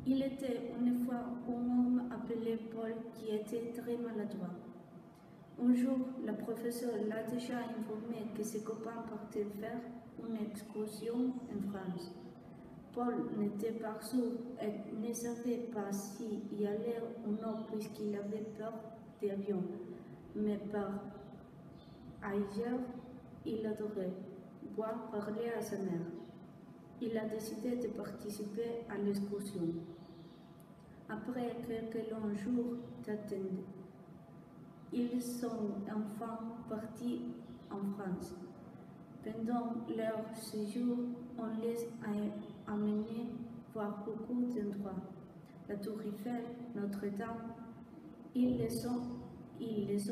Il était une fois un homme appelé Paul qui était très maladroit. Un jour, le professeur l'a déjà informé que ses copains partaient faire une excursion en France. Paul n'était pas sûr et ne savait pas s'il y allait ou non puisqu'il avait peur d'avion. Mais par ailleurs, il adorait voir parler à sa mère. Il a décidé de participer à l'excursion. Après quelques longs jours d'attente, ils sont enfin partis en France. Pendant leur séjour, on les a amenés voir beaucoup d'endroits. La Tour Eiffel, Notre-Dame. Ils les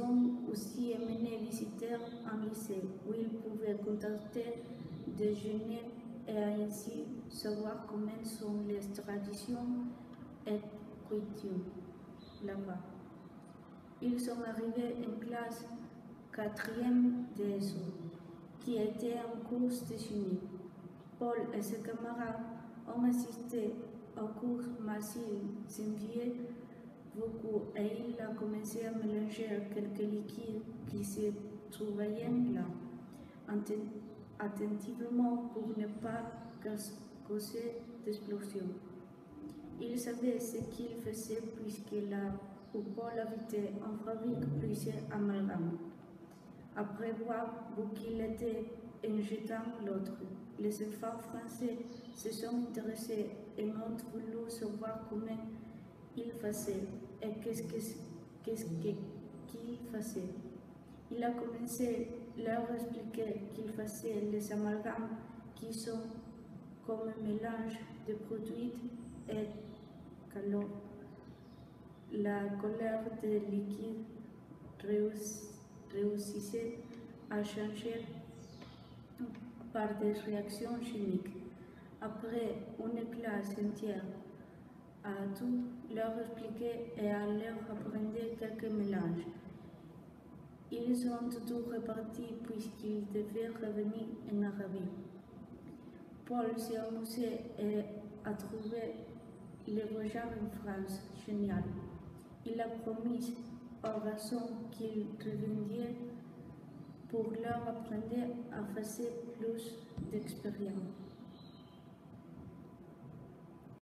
ont aussi amenés visiter un lycée où ils pouvaient contacter, déjeuner et ainsi savoir comment sont les traditions et coutumes là-bas. Ils sont arrivés en classe 4e d'ESO, qui était en cours de chimie. Paul et ses camarades ont assisté au cours Marcel s'enviait beaucoup et il a commencé à mélanger quelques liquides qui se trouvaient là, attentivement pour ne pas causer d'explosion. Il savait ce qu'il faisait puisque là où Paul habitait, on fabrique plusieurs amalgames. Après voir où qu'il était en jetant l'autre, les enfants français se sont intéressés et ont voulu savoir comment il faisait et qu'est-ce qu'il faisait. Il a commencé à leur expliquer qu'il faisait les amalgames qui sont comme un mélange de produits et qu'alors la colère des liquides réussissait à changer par des réactions chimiques. Après une classe entière à tout leur expliquer et à leur apprendre quelques mélanges, ils ont tout reparti puisqu'ils devaient revenir en Arabie. Paul s'est amusé et a trouvé le voyage en France génial. Il a promis aux garçons qu'il reviendrait pour leur apprendre à faire plus d'expérience.